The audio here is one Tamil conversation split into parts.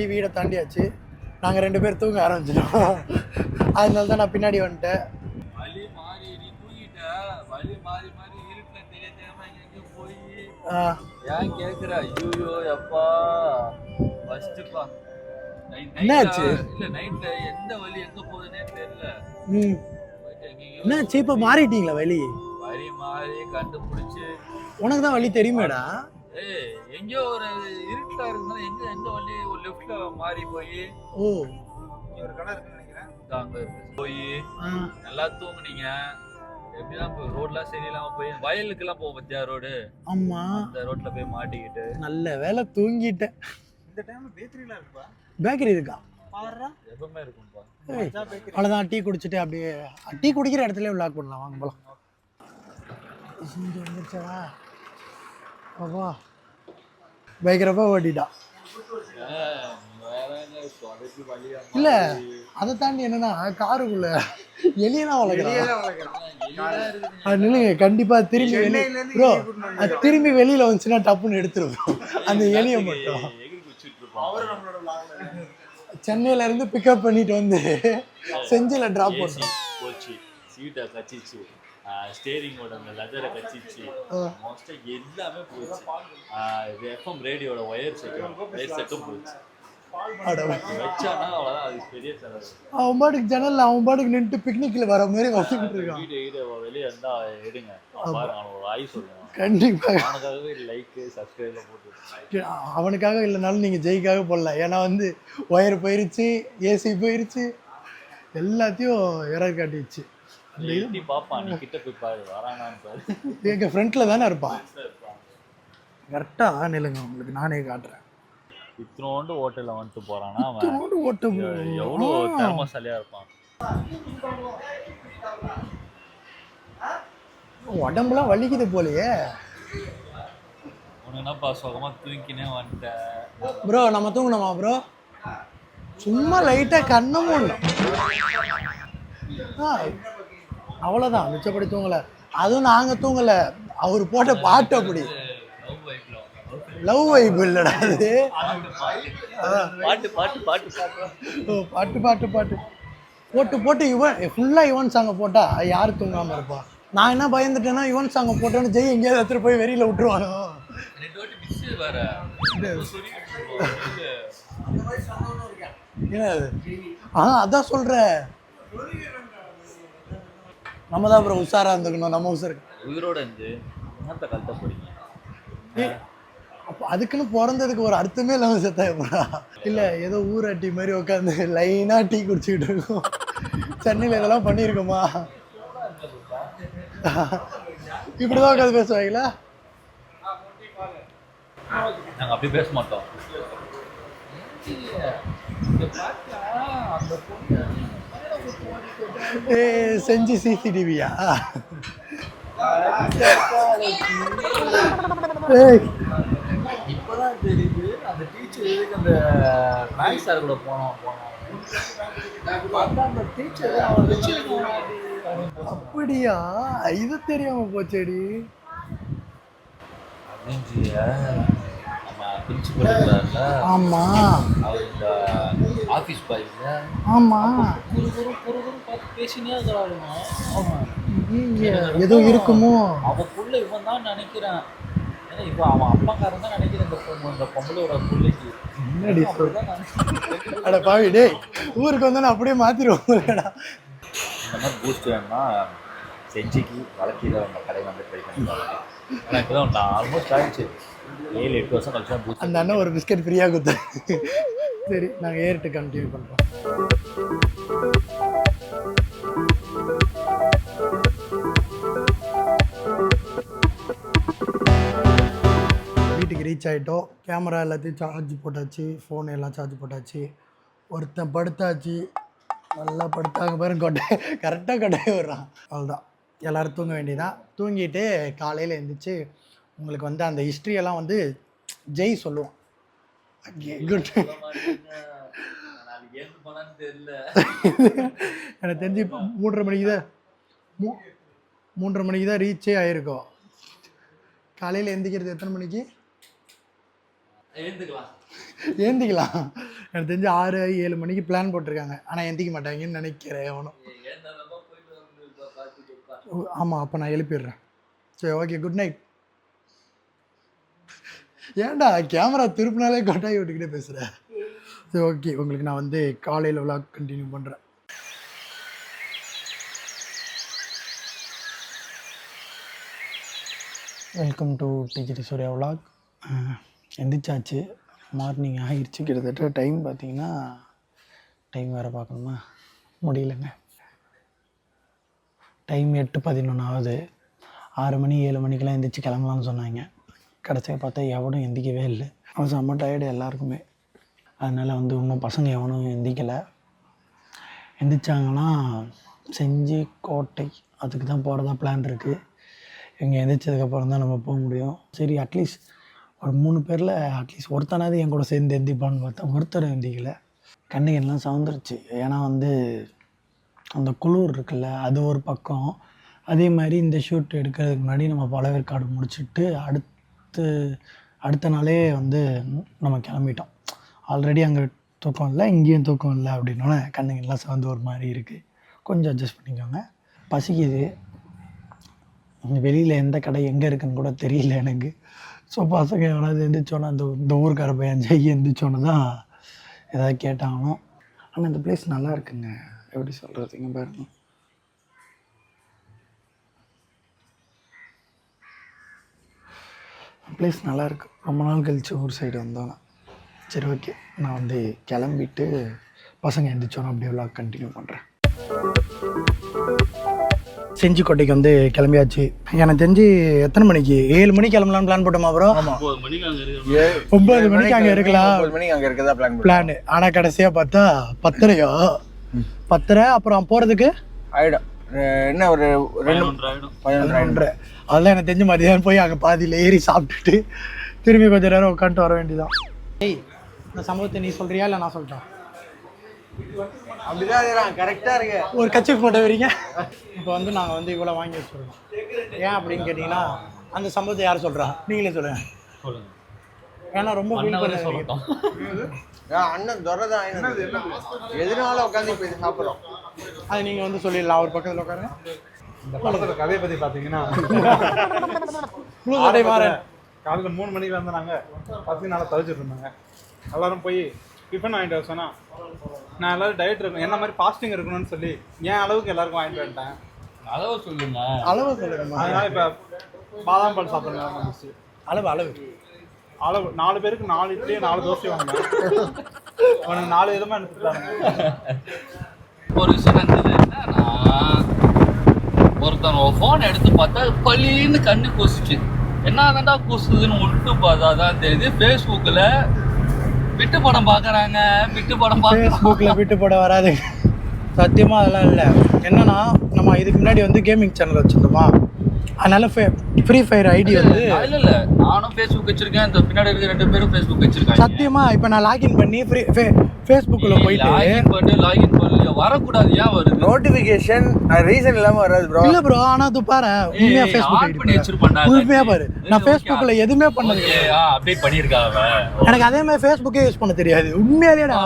தாண்டி வீடை தாண்டியாச்சு. நாங்கள் 2 பேர் தூங்க ஆரம்பிச்சிட்டோம். அதனால தான் நான் பின்னாடி வந்துட்டேன். வழி மாறி நீ தூங்கிட்ட, வழி மாறி மாறி இருட்டில் தெரியாம எங்கேயும் போய் ஏன் கேட்குற? ஐயோ எப்பா ஃபஸ்ட்டுப்பா என்னாச்சு? இல்லை நைட்ல எந்த வழி எங்க போகுதுன்னே தெரியல. என்னாச்சு? இப்போ மாறிட்டீங்களா வழி? வழி மாறி கண்டுபிடிச்சு. உனக்கு தான் வழி தெரியுமேடா. எங்கேயோ ஒரு இருட்டா இருக்குதுன்னா எந்த வழி ஒரு லெஃப்ட்ல மாறி போய் ஒரு கடை இருக்குன்னு நினைக்கிறேன், அங்க போய் நல்லா தூங்குனீங்க. எப்படிலாம் ரோட்லாம் சரியில்லாம போய் வயலுக்கு எல்லாம் போவோம் பத்தியா ரோடு. ஆமா, அந்த ரோட்ல போய் மாட்டிக்கிட்டு நல்ல வேலை தூங்கிட்டேன். இந்த டைம்ல பேக்கரிலாம் இருக்குப்பா. பேக்கரி இருக்கா? எப்பவுமே இருக்கும்பா. அவ்வளோதான், டீ குடிச்சிட்டு அப்படியே டீ குடிக்கிற இடத்துல விளாக் பண்ணலாம். வாங்க போகலாம். இங்கே வந்துருச்சா அப்பா, பயங்கரப்பா ஓட்டிட்டா. இல்ல அதை தாண்டி என்னன்னா காருக்குள்ள எலியெல்லாம் வளர்க்குறான். நில்லுங்க, கண்டிப்பா திரும்பி ப்ரோ திரும்பி வெளியில வந்துச்சுன்னா டப்புன்னு எடுத்துருவோம் அந்த எலியை மட்டும். சென்னையில இருந்து பிக்கப் பண்ணிட்டு வந்து செஞ்சில டிராப் பண்ணோம். சீட்டை கச்சிச்சு, ஸ்டேரிங்கோட அந்த லெதரை கச்சிச்சு, மோஸ்டா எல்லாமே போச்சு. எஃப்எம் ரேடியோட ஒயர் செட்டும் போச்சு. அவன் பாட்டுக்கு ஜன்னல்ல அவன் பாட்டுக்கு நின்று பிக்னிக்ல வர மாதிரி வந்துட்டு இருக்கான். வெளியே இருந்தா எடுங்க, ஒரு ஆய் சொல்லுவான். கண்டிப்பா அவனுக்காகவே லைக் சப்ஸ்கிரைப்ல போட்டு, அவனுக்காக இல்லைனாலும் நீங்க ஜெய்க்காக போடலாம். ஏன்னா வந்து ஒயர் போயிருச்சு, ஏசி போயிருச்சு, எல்லாத்தையும் எரர் காட்டிடுச்சு. பாப்பான், நீ கிட்ட போய் பாரு வரானான்னு பாரு. எங்க ஃப்ரண்ட்ல தானே இருப்பான். கரெக்டா நில்லுங்க, உங்களுக்கு நானே காட்டுறேன். இத்தனோண்டு ஹோட்டல்ல வந்துட்டு போறானா அவன், எவ்வளோ திறமைசாலியா இருப்பான். உடம்புலாம் வலிக்குது போலயே. உனக்கு என்னப்பா சுகமா தூங்கினே வந்துட்டேன். ப்ரோ நம்ம தூங்கணுமா ப்ரோ? சும்மா லைட்டா கண்ண மூடணும், அவ்வளோதான். மிச்சப்படி தூங்கலை. அதுவும் நாங்கள் தூங்கலை, அவர் போட்ட பாட்டு அப்படி. லவ் வைப் இல்லைடா அது. பாட்டு பாட்டு பாட்டு பாட்டு பாட்டு பாட்டு போட்டு போட்டு இவன் ஃபுல்லாக யுவன் சாங்கை போட்டால் யார் தூங்காமல் இருப்பா? நான் என்ன பயந்துட்டேன்னா யுவன் சாங்கை போட்டோன்னு ஜெய் எங்கேயாவது எடுத்துகிட்டு போய் வெளியில் விட்டுருவானோ. அதான் சொல்கிறேன், நம்ம தான் அப்புறம் உஷாராக இருந்துக்கணும். நம்ம உயிரோட இருந்து கலத்த போறீங்க. அப்போ அதுக்குன்னு பிறந்ததுக்கு ஒரு அர்த்தமே இல்லாமல் செத்தா எப்படா? இல்லை ஏதோ ஊராட்டி மாதிரி உட்காந்து லைனாக டீ குடிச்சிக்கிட்டு இருக்கோம். சென்னையில் இதெல்லாம் பண்ணியிருக்கோமா? இப்படிதான் உட்காந்து பேசுவாங்களா? நாங்கள் அப்படி பேச மாட்டோம். செஞ்சு சிசிடிவியா? இப்போதான் தெரியுது அந்த டீச்சர் எதுக்கு அந்த மேக்ஸ் சார் கூட போனோம். அந்த டீச்சர் அவன் வச்சு. அப்படியா? இது தெரியாம போச்சேடி. ஆமா, அவர் இந்த ஆஃபீஸ் பாய். ஆமா, பார்த்து பேசினே இருக்கிறாங்க. ஏதோ இருக்குமோ அவக்குள்ள இவன் தான் நினைக்கிறேன். ஏன்னா இப்போ அவன் அப்பாக்காரன் தான் நினைக்கிறேன். இந்த பொம்பளோட பிள்ளைக்கு என்னடி அட பாவி டேய், ஊருக்கு வந்து நான் அப்படியே மாத்திடுவோம்டா. இந்த மாதிரி பூஸ்ட் வேணும்னா செஞ்சிக்கு வழக்கியில் அவங்க கடையில் வந்து ட்ரை பண்ணிப்பாங்க. ஆனால் இப்போ தான் நான் ஆல்மோஸ்ட் ஆகிடுச்சு 7-8 வருஷம் கழிச்சு தான் பூஸ்ட். அந்த அண்ணன் ஒரு பிஸ்கட் ஃப்ரீயாக கொடுத்தேன். சரி, நாங்கள் ஏறிட்டு கண்டினியூ பண்ணுறோம். வீட்டுக்கு ரீச் ஆகிட்டோம். கேமரா எல்லாத்தையும் சார்ஜ் போட்டாச்சு, ஃபோன் எல்லாம் சார்ஜ் போட்டாச்சு. ஒருத்தன் படுத்தாச்சு, நல்லா படுத்தாங்க பாருங்க. கரெக்டாக கொட்டாய விடுறான். அவ்வளோதான், எல்லோரும் தூங்க வேண்டியதான். தூங்கிட்டு காலையில் எழுந்திரிச்சு உங்களுக்கு வந்து அந்த ஹிஸ்ட்ரியெல்லாம் வந்து ஜெய் சொல்லுவோம். குட். எனக்கு தெரிஞ்சு 3:30 மணிக்கு தான் 3:30 மணிக்கு தான் ரீச்சே ஆகிருக்கோம். காலையில் எந்திக்கிறது எத்தனை மணிக்கு? ஏந்திக்கலாம். எனக்கு தெரிஞ்சு 6-7 மணிக்கு பிளான் போட்டிருக்காங்க. ஆனால் எந்திக்க மாட்டாங்கன்னு நினைக்கிறேன் எவனும். ஆமாம், அப்போ நான் எழுப்பிடுறேன். சரி, ஓகே, குட் நைட். ஏன்டா கேமரா திருப்பினாலே கொட்டாய் விட்டுக்கிட்டே பேசுகிறேன். சரி, ஓகே, உங்களுக்கு நான் வந்து காலையில் விளாக் கண்டினியூ பண்ணுறேன். வெல்கம் டு டிஜிடி சூர்யா விளாக். எந்திரிச்சாச்சு, மார்னிங் ஆகிடுச்சு. கிட்டத்தட்ட டைம் பார்த்தீங்கன்னா, டைம் வேறு பார்க்கணுமா, முடியலைங்க. டைம் 8:11 ஆகுது. 6 மணி 7 மணிக்கெல்லாம் எந்திரிச்சு கிளம்பலான்னு சொன்னாங்க. கடைசியாக பார்த்தா எவனும் எந்திக்கவே இல்லை. அவன் செம்ம டயர்டு எல்லாருக்குமே. அதனால் வந்து இன்னும் பசங்க எவனும் எந்திக்கலை. எந்திரிச்சாங்கன்னா செஞ்சு கோட்டை அதுக்கு தான் போகிறதா பிளான் இருக்குது. இங்கே எந்திரிச்சதுக்கப்புறம் தான் நம்ம போக முடியும். சரி, அட்லீஸ்ட் ஒரு 3 பேரில் அட்லீஸ்ட் ஒருத்தனாவது என் கூட சேர்ந்து எந்திப்பான்னு பார்த்தா ஒருத்தர் எந்திக்கலை. கண்ணுக்கு எல்லாம் சவுந்துருச்சு. ஏன்னா வந்து அந்த குளிர் இருக்குல்ல, அது ஒரு பக்கம். அதே மாதிரி இந்த ஷூட் எடுக்கிறதுக்கு முன்னாடி நம்ம பழவேற்காடு முடிச்சுட்டு அடுத்த நாளே வந்து நம்ம கிளம்பிட்டோம். ஆல்ரெடி அங்கே தூக்கம் இல்லை, இங்கேயும் தூக்கம் இல்லை. அப்படின்னோடனே கண்ணுங்க எல்லாம் சவுந்து ஒரு மாதிரி இருக்குது. கொஞ்சம் அட்ஜஸ்ட் பண்ணிக்கோங்க. பசிக்குது. வெளியில் எந்த கடை எங்கே இருக்குன்னு கூட தெரியல எனக்கு. ஸோ பசங்க எவனாவது எந்திரிச்சோன்னா இந்த ஊருக்கார பையன் ஜெய் எந்திரிச்சோன்னு தான் ஏதாவது கேட்டாகணும். ஆனால் இந்த பிளேஸ் நல்லா இருக்குங்க. எப்படி சொல்கிறதுங்க பாருங்க. பிளேஸ் நல்லாயிருக்கு. ரொம்ப நாள் கழிச்சு ஊர் சைடு வந்தோன்னா. சரி, ஓகே, நான் வந்து கிளம்பிட்டு பசங்க எந்திரிச்சோன்னா அப்படியே விளாக் கண்டினியூ பண்ணுறேன். செஞ்சிக்கோட்டைக்கு வந்து கிளம்பியாச்சு. எனக்கு தெரிஞ்சு எத்தனை மணிக்கு 7 மணிக்கு கிளம்பலான்னு பிளான் போட்டோமா ப்ரோ? 9 மணிக்கு அங்கே இருக்கலாம். 9 மணிக்கு அங்கே இருக்கதா பிளான். ஆனால் கடைசியாக பார்த்தா 10:30 அப்புறம் போகிறதுக்கு ஆகிடும். என்ன ஒரு 11:30. அதெல்லாம் எனக்கு தெரிஞ்சு மதியானம் போய் அங்கே பாதியில் ஏறி சாப்பிட்டுட்டு திரும்பி கொஞ்சம் நேரம் உட்காந்துட்டு வர வேண்டியதான். ஏய், இந்த சம்பவத்தை நீ சொல்கிறியா இல்லை நான் சொல்கிறேன்? அப்படிதான் கரெக்டாக இருக்கு. ஒரு கட்சி போட்ட வரீங்க. இப்போ வந்து நாங்கள் வந்து இவ்வளோ வாங்கி வச்சுருக்கோம். ஏன் அப்படின்னு கேட்டிங்கன்னா, அந்த சம்பவத்தை யார் சொல்கிறா? நீங்களே சொல்லுங்கள். ஏன்னா ரொம்ப ஃபீல் பண்ண சொல்லட்டும். அண்ணன் துறை தான் எதனால உட்காந்து இப்போ இது சாப்பிட்றோம். அது நீங்கள் வந்து சொல்லிடலாம். ஒரு பக்கத்தில் உட்காருங்க. இந்த படத்தோட கதையை பற்றி பார்த்தீங்கன்னா, காலையில் 3 மணிக்கு வந்து நாங்கள் 10 நாளாக தவிச்சிட்டு இருந்தாங்க. எல்லோரும் போய் டிஃபன் வாங்கிட்டு வர சொன்னால், நான் எல்லோரும் டயட் இருக்கணும், என்ன மாதிரி ஃபாஸ்டிங் இருக்கணும்னு சொல்லி என் அளவுக்கு எல்லாருக்கும் வாங்கிட்டு வந்துட்டேன். அளவு சொல்லுங்க. அதனால் இப்போ பாதாம் பால் சாப்பிட்றேன். வந்துச்சு அளவு 4 பேருக்கு 4 இட்லி 4 தோசை வாங்கினேன். அவனுக்கு 4 விதமாக எடுத்துட்டாங்க. ஒரு விஷயம் இருந்தது என்னன்னா, ஒருத்தன் ஃபோன் எடுத்து பார்த்தா பளின்னு கண்ணு கூசிச்சு. என்ன தாண்டா கூசுதுன்னு விட்டு பார்த்தா தான் தெரியுது, ஃபேஸ்புக்கில் விட்டு படம் பார்க்குறாங்க. ஃபேஸ்புக்கில் விட்டு படம் வராது சத்தியமாக. அதெல்லாம் இல்லை. என்னன்னா, நம்ம இதுக்கு முன்னாடி வந்து கேமிங் சேனல் வச்சுருந்தோமா, அதனால ஃப்ரீ ஃபயர் ஐடி வந்து இல்லை நானும் ஃபேஸ்புக் வச்சுருக்கேன். இந்த பின்னாடி இருக்க 2 பேரும் ஃபேஸ்புக் வச்சுருக்காங்க. சத்தியமாக இப்போ நான் லாகின் பண்ணி ஃபேஸ்புக்கில் போயிட்டு லாகின் பண்ணி வரக்கூடாது. ஏன் வருது நோட்டிஃபிகேஷன்? ரீசன் இல்லாமல் வராது ப்ரோ. இல்லை ப்ரோ, ஆனால் அது பாரு, உண்மையாக ஃபேஸ்புக் ஐடி பண்ணி வச்சிருப்பேன். உண்மையாக பாரு, நான் ஃபேஸ்புக்கில் எதுவுமே பண்ணது. அப்டேட் பண்ணியிருக்காங்க. எனக்கு அதே மாதிரி ஃபேஸ்புக்கே யூஸ் பண்ண தெரியாது. உண்மையாலேடா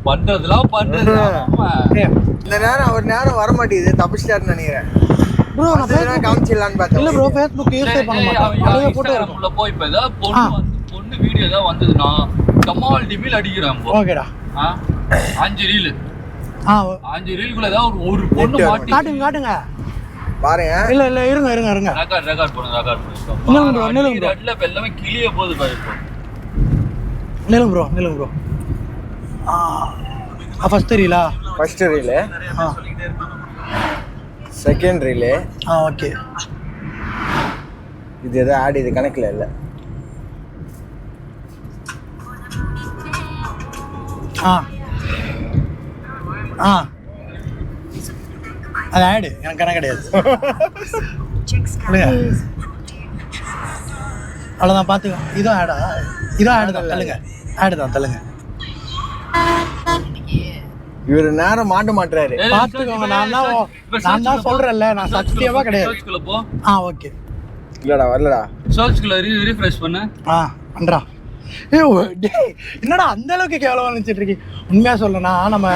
பண்றதுலாம் பண்றது. இந்த நேரம் ஒரு நேரம் வர மாட்டேங்குது, தப்பிச்சிட்டாருன்னு நினைக்கிறேன் ப்ரோ. நான் காமிச்சிடலான்னு பார்த்தேன். இல்லை ப்ரோ, ஃபேஸ்புக் யூஸ் பண்ண மாட்டேன். அதே போட்டு உள்ள போய் இப்போ ஏதாவது பொண்ணு வீடியோ ஏதாவது வந்ததுன்னா கமால் டிமில் அடிக்கிறேன். ஓகேடா. 5 ரீல் 5 ரீலுக்குள்ள ஏதாவது ஒரு பொண்ணு மாட்டி காட்டுங்க பாருங்க. இல்ல இருங்க ரெக்கார்ட் பண்ணுங்க. எல்லாமே கிளிய போகுது பாரு. நிலுங்க ப்ரோ. ஃபர்ஸ்ட் ரீலா? First reel, second reel. Okay. இது எதாவது ஆட், இது கணக்கில் இல்லை. அது ஆடு, எனக்கு கணக்கு கிடையாது. அவ்வளோதான், பார்த்துக்கோ. இதுவும் ஆடா? இதுவும் ஆடு தான். தள்ளுங்க. இவரு நேரம் மாட்ட மாட்டாரு. பார்த்துக்கோங்க. நான் தான் சொல்றேன்ல, நான் சத்தியமா கிடையாது. ஓகே. இல்லடா வரலடா. சர்ச்குள்ள ரீஃப்ரெஷ் பண்ணு. பண்றா. டேய் என்னடா அந்த அளவுக்கு கேவலமாக நினச்சிட்டு இருக்கீங்க? உண்மையாக சொல்லணும்னா நம்ம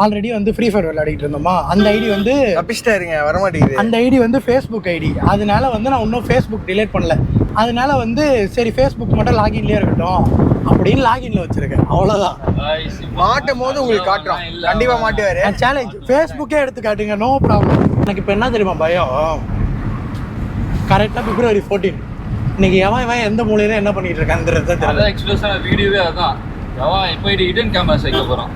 ஆல்ரெடி வந்து ஃப்ரீ ஃபயர் விளையாடிட்டு இருந்தோமா, அந்த ஐடி வந்து தப்பிச்சிட்டாருங்க, வரமாட்டேங்குது. அந்த ஐடி வந்து ஃபேஸ்புக் ஐடி. அதனால வந்து நான் இன்னும் ஃபேஸ்புக் டிலீட் பண்ணல. அதனால வந்து சரி ஃபேஸ்புக் மட்டும் லாகின்லேயே இருக்கட்டும் அப்படின்னு லாகின்ல வச்சிருக்கேன். அவ்வளோதான். மாட்டும் போது உங்களுக்கு காட்டுறோம், கண்டிப்பாக மாட்டுவார். சேலஞ்ச் ஃபேஸ்புக்கே எடுத்து காட்டுங்க, நோ ப்ராப்ளம். எனக்கு இப்போ என்ன தெரியுமா பயம், கரெக்டாக February 14 இன்னைக்கு எவன் எந்த மூலையில என்ன பண்ணிட்டு இருக்கான்றது அதான் எக்ஸ்பிரஸான வீடியோவே அதான். எவன் இப்போ ஹிடன் கேமராஸ் வைக்க போகிறான்.